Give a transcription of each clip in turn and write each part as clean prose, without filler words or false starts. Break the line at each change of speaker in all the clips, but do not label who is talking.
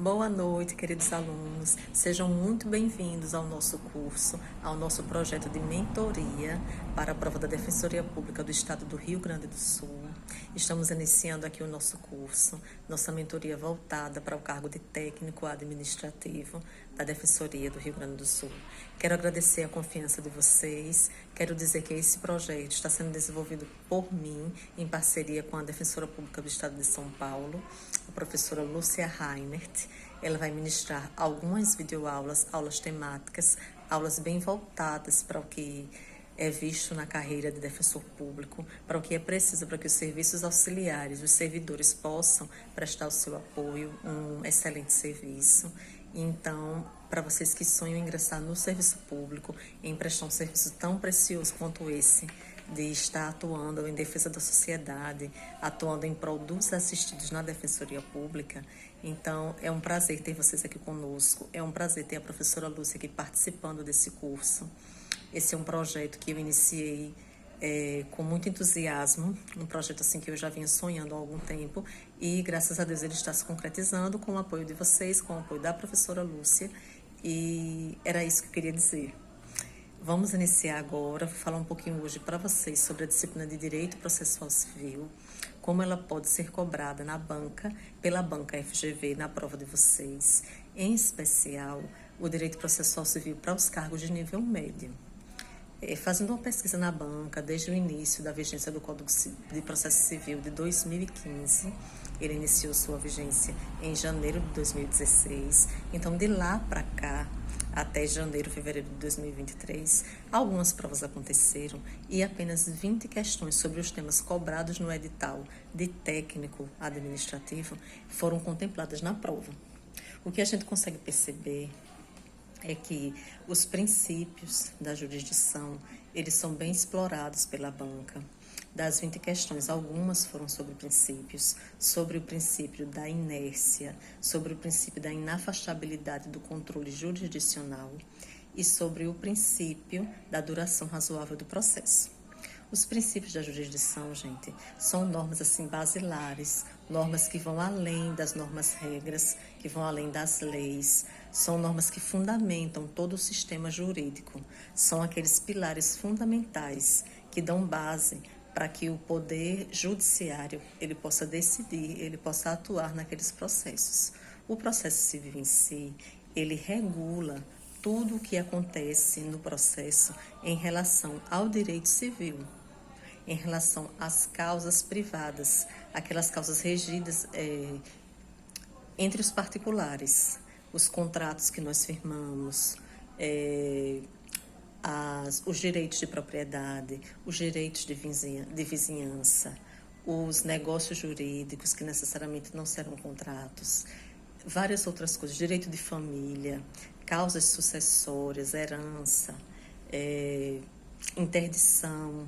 Boa noite, queridos alunos. Sejam muito bem-vindos ao nosso curso, ao nosso projeto de mentoria para a prova da Defensoria Pública do Estado do Rio Grande do Sul. Estamos iniciando aqui o nosso curso, nossa mentoria voltada para o cargo de técnico administrativo da Defensoria do Rio Grande do Sul. Quero agradecer a confiança de vocês, quero dizer que esse projeto está sendo desenvolvido por mim, em parceria com a Defensora Pública do Estado de São Paulo, a professora Lúcia Reinert. Ela vai ministrar algumas videoaulas, aulas temáticas, aulas bem voltadas para o que é visto na carreira de defensor público, para o que é preciso para que os serviços auxiliares, os servidores possam prestar o seu apoio, um excelente serviço. Então, para vocês que sonham em ingressar no serviço público, em prestar um serviço tão precioso quanto esse, de estar atuando em defesa da sociedade, atuando em prol dos assistidos na Defensoria Pública. Então, é um prazer ter vocês aqui conosco, é um prazer ter a professora Lúcia aqui participando desse curso. Esse é um projeto que eu iniciei com muito entusiasmo, um projeto assim que eu já vinha sonhando há algum tempo e, graças a Deus, ele está se concretizando com o apoio de vocês, com o apoio da professora Lúcia, e era isso que eu queria dizer. Vamos iniciar agora, vou falar um pouquinho hoje para vocês sobre a disciplina de Direito Processual Civil, como ela pode ser cobrada na banca, pela banca FGV, na prova de vocês, em especial o Direito Processual Civil para os cargos de nível médio. Fazendo uma pesquisa na banca, desde o início da vigência do Código de Processo Civil de 2015, ele iniciou sua vigência em janeiro de 2016, então de lá para cá, até janeiro, fevereiro de 2023, algumas provas aconteceram e apenas 20 questões sobre os temas cobrados no edital de técnico administrativo foram contempladas na prova. O que a gente consegue perceber é que os princípios da jurisdição, eles são bem explorados pela banca. Das 20 questões, algumas foram sobre princípios, sobre o princípio da inércia, sobre o princípio da inafastabilidade do controle jurisdicional e sobre o princípio da duração razoável do processo. Os princípios da jurisdição, gente, são normas assim basilares, normas que vão além das normas-regras, que vão além das leis, são normas que fundamentam todo o sistema jurídico, são aqueles pilares fundamentais que dão base para que o poder judiciário ele possa decidir, ele possa atuar naqueles processos. O processo civil em si, ele regula tudo o que acontece no processo em relação ao direito civil, em relação às causas privadas, aquelas causas regidas entre os particulares, os contratos que nós firmamos, os direitos de propriedade, os direitos de vizinhança, os negócios jurídicos que necessariamente não serão contratos, várias outras coisas, direito de família, causas sucessórias, herança, interdição,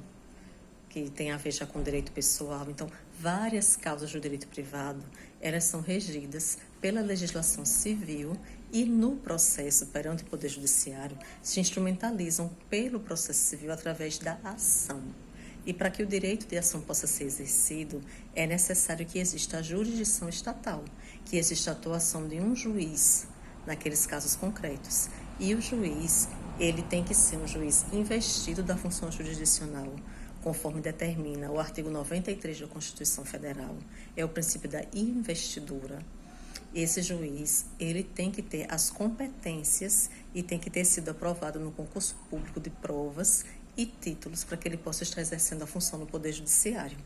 que tem a ver já com direito pessoal. Então, várias causas do direito privado, elas são regidas pela legislação civil e no processo perante o Poder Judiciário se instrumentalizam pelo processo civil através da ação. E para que o direito de ação possa ser exercido, é necessário que exista a jurisdição estatal, que exista a atuação de um juiz naqueles casos concretos. E o juiz, ele tem que ser um juiz investido da função jurisdicional, conforme determina o artigo 93 da Constituição Federal, é o princípio da investidura. Esse juiz, ele tem que ter as competências e tem que ter sido aprovado no concurso público de provas e títulos para que ele possa estar exercendo a função no Poder Judiciário.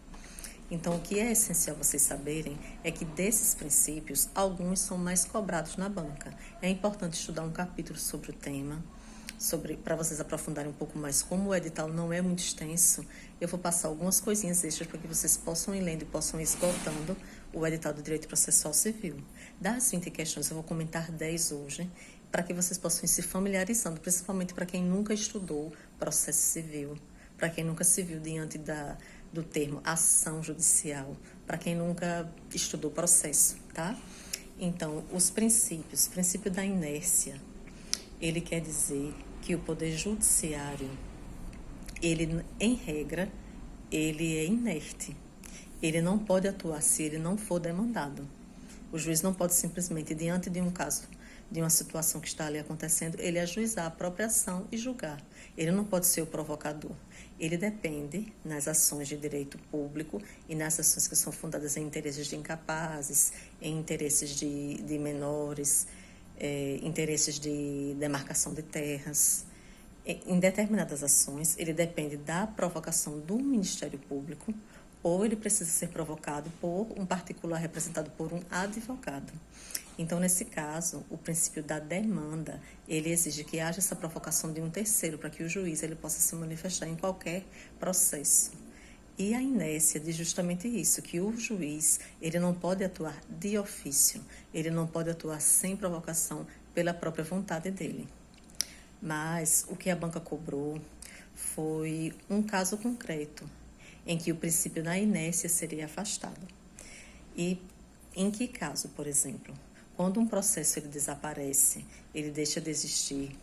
Então, o que é essencial vocês saberem é que desses princípios, alguns são mais cobrados na banca. É importante estudar um capítulo sobre o tema, para vocês aprofundarem um pouco mais. Como o edital não é muito extenso, eu vou passar algumas coisinhas extras para que vocês possam ir lendo e possam ir esgotando o edital do Direito Processual Civil. Das 20 questões, eu vou comentar 10 hoje, para que vocês possam ir se familiarizando, principalmente para quem nunca estudou processo civil, para quem nunca se viu diante do termo ação judicial, para quem nunca estudou processo, tá? Então, os princípios, o princípio da inércia, ele quer dizer que o Poder Judiciário, ele, em regra, ele é inerte. Ele não pode atuar se ele não for demandado. O juiz não pode simplesmente, diante de um caso, de uma situação que está ali acontecendo, ele ajuizar a própria ação e julgar. Ele não pode ser o provocador. Ele depende, nas ações de direito público e nas ações que são fundadas em interesses de incapazes, em interesses de menores, interesses de demarcação de terras. Em determinadas ações, ele depende da provocação do Ministério Público ou ele precisa ser provocado por um particular representado por um advogado. Então, nesse caso, o princípio da demanda, ele exige que haja essa provocação de um terceiro para que o juiz ele possa se manifestar em qualquer processo. E a inércia diz justamente isso, que o juiz ele não pode atuar de ofício, ele não pode atuar sem provocação pela própria vontade dele. Mas o que a banca cobrou foi um caso concreto, em que o princípio da inércia seria afastado. E em que caso, por exemplo? Quando um processo ele desaparece, ele deixa de existir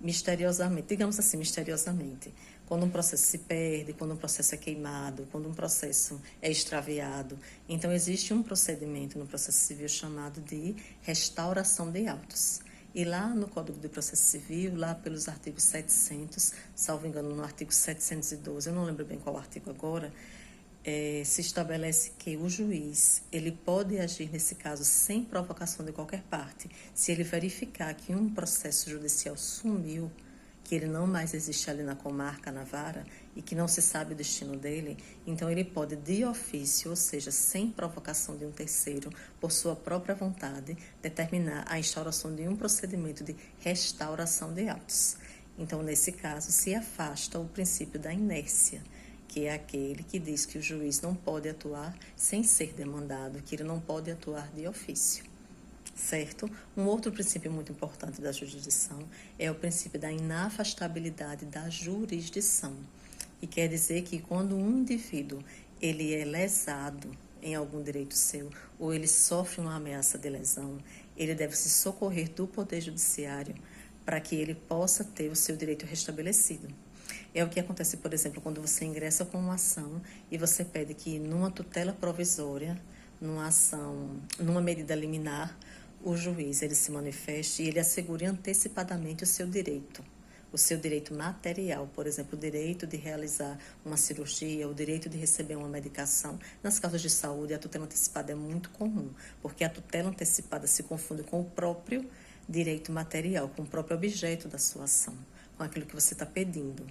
misteriosamente, digamos assim, misteriosamente. Quando um processo se perde, quando um processo é queimado, quando um processo é extraviado. Então, existe um procedimento no processo civil chamado de restauração de autos. E lá no Código de Processo Civil, lá pelos artigos 700, salvo engano, no artigo 712, eu não lembro bem qual artigo agora, se estabelece que o juiz ele pode agir nesse caso sem provocação de qualquer parte. Se ele verificar que um processo judicial sumiu, que ele não mais existe ali na comarca, na vara, e que não se sabe o destino dele, então ele pode, de ofício, ou seja, sem provocação de um terceiro, por sua própria vontade, determinar a instauração de um procedimento de restauração de autos. Então, nesse caso, se afasta o princípio da inércia, que é aquele que diz que o juiz não pode atuar sem ser demandado, que ele não pode atuar de ofício, certo? Um outro princípio muito importante da jurisdição é o princípio da inafastabilidade da jurisdição, e quer dizer que quando um indivíduo ele é lesado em algum direito seu ou ele sofre uma ameaça de lesão, ele deve se socorrer do Poder Judiciário para que ele possa ter o seu direito restabelecido. É o que acontece, por exemplo, quando você ingressa com uma ação e você pede que numa tutela provisória, numa ação, numa medida liminar, o juiz ele se manifeste e ele assegure antecipadamente o seu direito material, por exemplo, o direito de realizar uma cirurgia, o direito de receber uma medicação. Nas causas de saúde, a tutela antecipada é muito comum, porque a tutela antecipada se confunde com o próprio direito material, com o próprio objeto da sua ação, com aquilo que você está pedindo.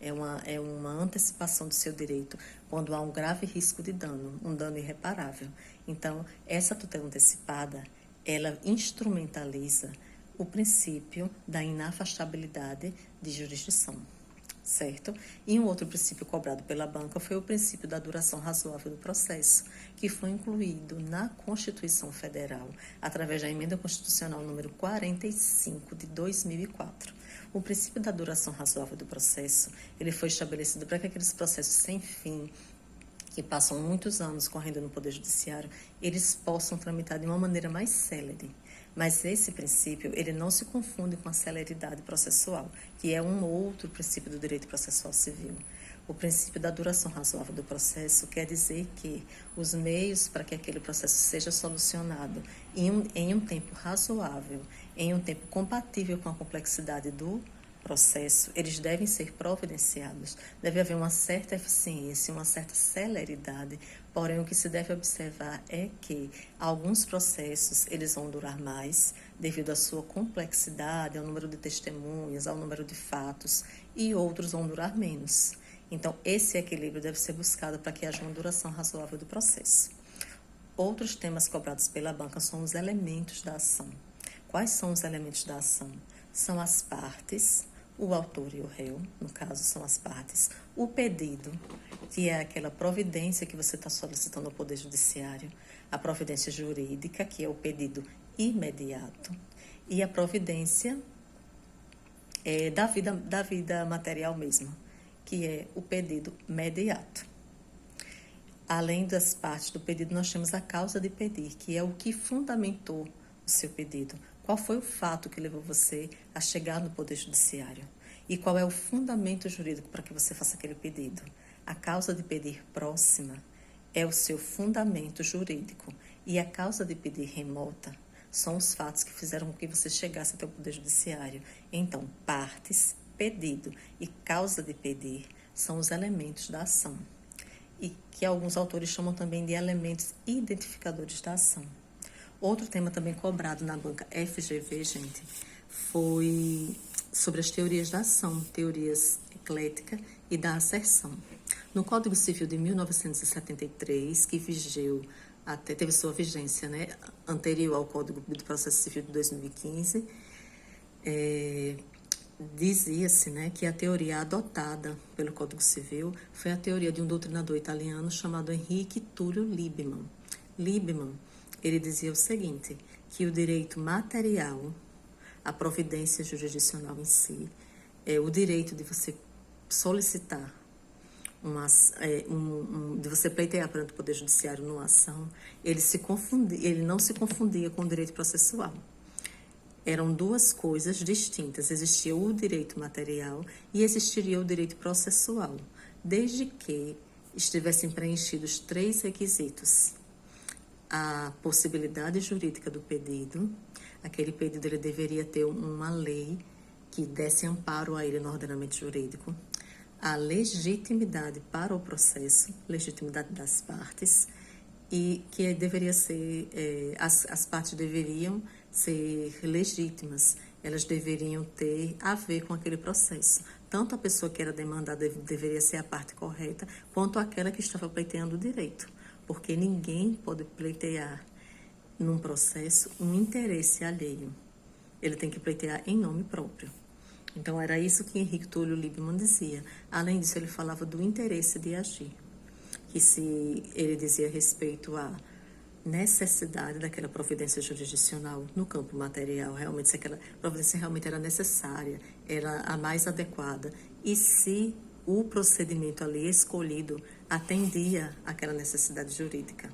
É uma antecipação do seu direito quando há um grave risco de dano, um dano irreparável. Então, essa tutela antecipada, ela instrumentaliza o princípio da inafastabilidade de jurisdição, certo? E um outro princípio cobrado pela banca foi o princípio da duração razoável do processo, que foi incluído na Constituição Federal, através da Emenda Constitucional número 45 de 2004. O princípio da duração razoável do processo, ele foi estabelecido para que aqueles processos sem fim, que passam muitos anos correndo no Poder Judiciário, eles possam tramitar de uma maneira mais célere. Mas esse princípio, ele não se confunde com a celeridade processual, que é um outro princípio do direito processual civil. O princípio da duração razoável do processo quer dizer que os meios para que aquele processo seja solucionado em um tempo razoável, em um tempo compatível com a complexidade do processo, eles devem ser providenciados. Deve haver uma certa eficiência, uma certa celeridade, porém o que se deve observar é que alguns processos eles vão durar mais devido à sua complexidade, ao número de testemunhas, ao número de fatos, e outros vão durar menos. Então, esse equilíbrio deve ser buscado para que haja uma duração razoável do processo. Outros temas cobrados pela banca são os elementos da ação. Quais são os elementos da ação? São as partes, o autor e o réu, no caso são as partes, o pedido, que é aquela providência que você está solicitando ao Poder Judiciário, a providência jurídica, que é o pedido imediato, e a providência da vida material mesmo, que é o pedido mediato. Além das partes do pedido, nós temos a causa de pedir, que é o que fundamentou o seu pedido. Qual foi o fato que levou você a chegar no Poder Judiciário? E qual é o fundamento jurídico para que você faça aquele pedido? A causa de pedir próxima é o seu fundamento jurídico. E a causa de pedir remota são os fatos que fizeram com que você chegasse até o Poder Judiciário. Então, partes, pedido e causa de pedir são os elementos da ação, e que alguns autores chamam também de elementos identificadores da ação. Outro tema também cobrado na banca FGV, gente, foi sobre as teorias da ação, teorias eclética e da asserção. No Código Civil de 1973, que teve sua vigência, né, anterior ao Código do Processo Civil de 2015, dizia-se, né, que a teoria adotada pelo Código Civil foi a teoria de um doutrinador italiano chamado Henrique Túlio Liebman. Liebman, ele dizia o seguinte, que o direito material, a providência jurisdicional em si, o direito de você solicitar de você pleitear perante o Poder Judiciário numa ação, ele não se confundia com o direito processual. Eram duas coisas distintas. Existia o direito material e existiria o direito processual, desde que estivessem preenchidos 3 requisitos. A possibilidade jurídica do pedido, aquele pedido ele deveria ter uma lei que desse amparo a ele no ordenamento jurídico, a legitimidade para o processo, legitimidade das partes, e que deveria ser, as partes deveriam ser legítimas, elas deveriam ter a ver com aquele processo. Tanto a pessoa que era demandada deveria ser a parte correta, quanto aquela que estava pleiteando o direito, porque ninguém pode pleitear num processo um interesse alheio. Ele tem que pleitear em nome próprio. Então, era isso que Henrique Túlio Liebman dizia. Além disso, ele falava do interesse de agir, que se ele dizia respeito à necessidade daquela providência jurisdicional no campo material, realmente se aquela providência realmente era necessária, era a mais adequada, e se o procedimento ali escolhido atendia àquela necessidade jurídica.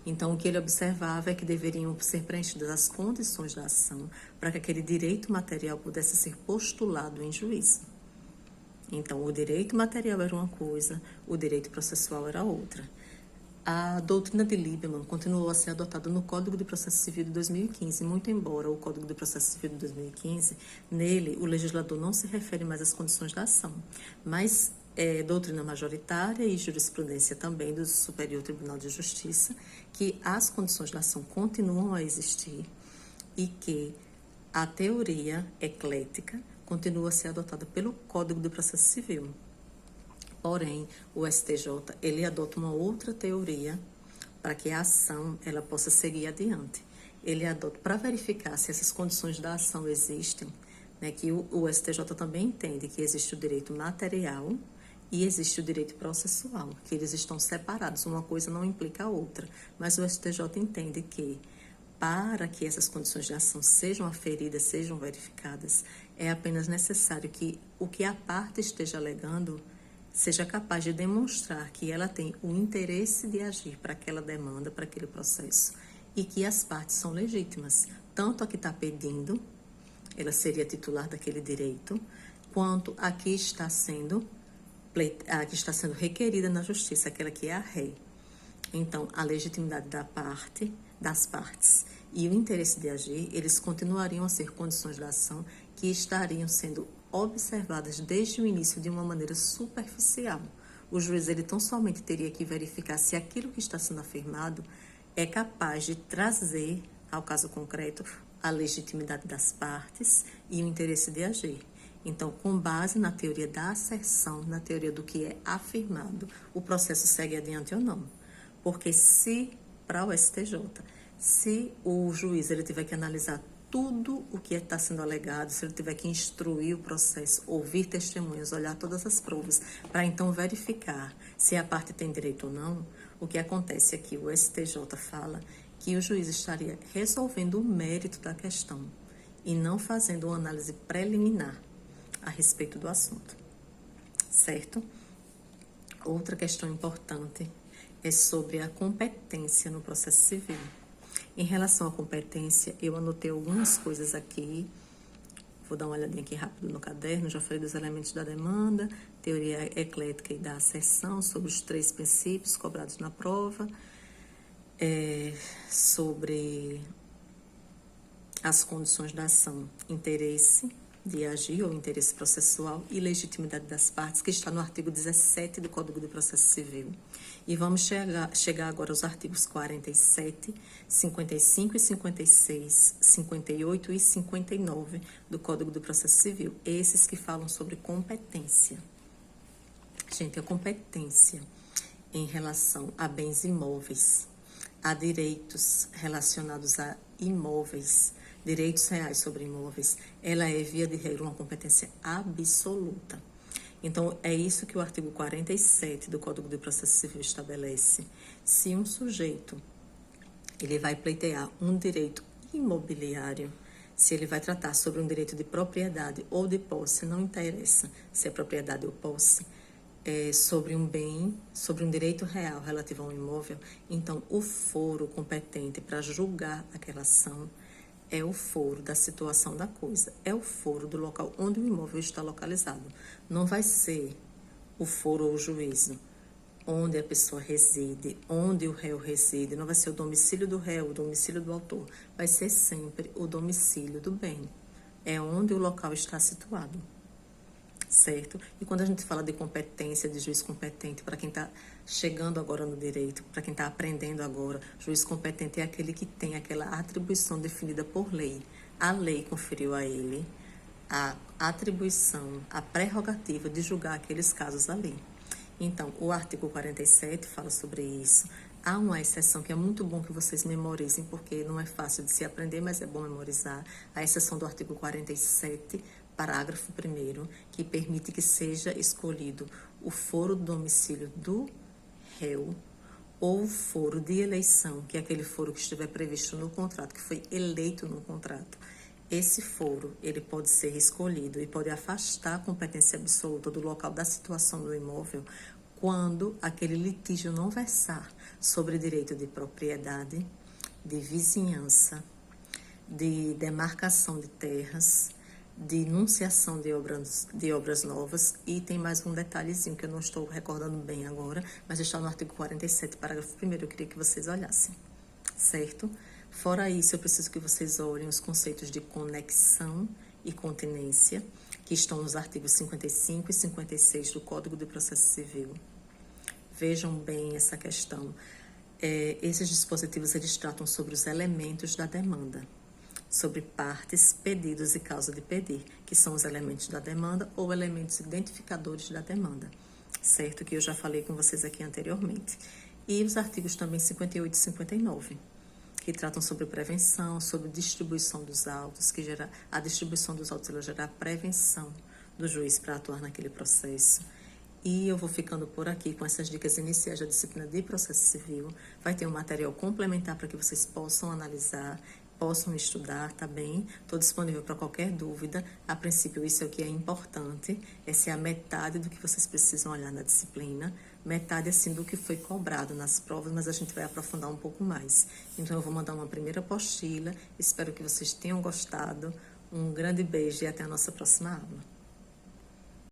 Então, o que ele observava é que deveriam ser preenchidas as condições da ação para que aquele direito material pudesse ser postulado em juízo. Então, o direito material era uma coisa, o direito processual era outra. A doutrina de Liebman continuou a ser adotada no Código de Processo Civil de 2015, muito embora o Código de Processo Civil de 2015, nele, o legislador não se refere mais às condições da ação, mas doutrina majoritária e jurisprudência também do Superior Tribunal de Justiça, que as condições da ação continuam a existir e que a teoria eclética continua a ser adotada pelo Código de Processo Civil. Porém, o STJ, ele adota uma outra teoria para que a ação ela possa seguir adiante. Ele adota para verificar se essas condições da ação existem, né, que o STJ também entende que existe o direito material e existe o direito processual, que eles estão separados, uma coisa não implica a outra, mas o STJ entende que para que essas condições de ação sejam aferidas, sejam verificadas, é apenas necessário que o que a parte esteja alegando seja capaz de demonstrar que ela tem o interesse de agir para aquela demanda, para aquele processo, e que as partes são legítimas, tanto a que está pedindo, ela seria titular daquele direito, quanto a que está sendo requerida na justiça, aquela que é a ré. Então, a legitimidade das partes e o interesse de agir, eles continuariam a ser condições da ação que estariam sendo observadas desde o início de uma maneira superficial. O juiz ele tão somente teria que verificar se aquilo que está sendo afirmado é capaz de trazer, ao caso concreto, a legitimidade das partes e o interesse de agir. Então, com base na teoria da asserção, na teoria do que é afirmado, o processo segue adiante ou não. Porque para o STJ, se o juiz ele tiver que analisar tudo o que está sendo alegado, se ele tiver que instruir o processo, ouvir testemunhas, olhar todas as provas, para então verificar se a parte tem direito ou não, o que acontece é que o STJ fala que o juiz estaria resolvendo o mérito da questão e não fazendo uma análise preliminar a respeito do assunto, certo? Outra questão importante é sobre a competência no processo civil. Em relação à competência, eu anotei algumas coisas aqui, vou dar uma olhadinha aqui rápido no caderno, já falei dos elementos da demanda, teoria eclética e da asserção, sobre os 3 princípios cobrados na prova. sobre as condições da ação, interesse de agir ou interesse processual e legitimidade das partes, que está no artigo 17 do Código de Processo Civil. E vamos chegar agora aos artigos 47, 55 e 56, 58 e 59 do Código do Processo Civil, esses que falam sobre competência. Gente, a competência em relação a bens imóveis, a direitos relacionados a imóveis, direitos reais sobre imóveis, ela é, via de regra, uma competência absoluta. Então, é isso que o artigo 47 do Código de Processo Civil estabelece. Se um sujeito ele vai pleitear um direito imobiliário, se ele vai tratar sobre um direito de propriedade ou de posse, não interessa se é propriedade ou posse, sobre um bem, sobre um direito real relativo a um imóvel, então o foro competente para julgar aquela ação é o foro da situação da coisa, é o foro do local onde o imóvel está localizado. Não vai ser o foro ou o juízo onde a pessoa reside, onde o réu reside, não vai ser o domicílio do réu, o domicílio do autor, vai ser sempre o domicílio do bem, é onde o local está situado. Certo? E quando a gente fala de competência, de juiz competente, para quem está chegando agora no direito, para quem está aprendendo agora, juiz competente é aquele que tem aquela atribuição definida por lei. A lei conferiu a ele a atribuição, a prerrogativa de julgar aqueles casos ali. Então, o artigo 47 fala sobre isso. Há uma exceção que é muito bom que vocês memorizem, porque não é fácil de se aprender, mas é bom memorizar. A exceção do artigo 47, parágrafo 1º, que permite que seja escolhido o foro do domicílio do réu ou o foro de eleição, que é aquele foro que estiver previsto no contrato, que foi eleito no contrato. Esse foro, ele pode ser escolhido e pode afastar a competência absoluta do local da situação do imóvel quando aquele litígio não versar sobre direito de propriedade, de vizinhança, de demarcação de terras, de enunciação de obras novas, e tem mais um detalhezinho que eu não estou recordando bem agora, mas está no artigo 47, parágrafo 1º, eu queria que vocês olhassem, certo? Fora isso, eu preciso que vocês olhem os conceitos de conexão e continência, que estão nos artigos 55 e 56 do Código de Processo Civil. Vejam bem essa questão. Esses dispositivos, eles tratam sobre os elementos da demanda, sobre partes, pedidos e causa de pedir, que são os elementos da demanda ou elementos identificadores da demanda, certo? Que eu já falei com vocês aqui anteriormente. E os artigos também 58 e 59, que tratam sobre prevenção, sobre distribuição dos autos, que gera a distribuição dos autos, ela gera a prevenção do juiz para atuar naquele processo. E eu vou ficando por aqui com essas dicas iniciais da disciplina de processo civil. Vai ter um material complementar para que vocês possam analisar, possam estudar, tá bem? Estou disponível para qualquer dúvida. A princípio, isso é o que é importante. Essa é a metade do que vocês precisam olhar na disciplina. Metade, assim, do que foi cobrado nas provas, mas a gente vai aprofundar um pouco mais. Então, eu vou mandar uma primeira apostila. Espero que vocês tenham gostado. Um grande beijo e até a nossa próxima aula.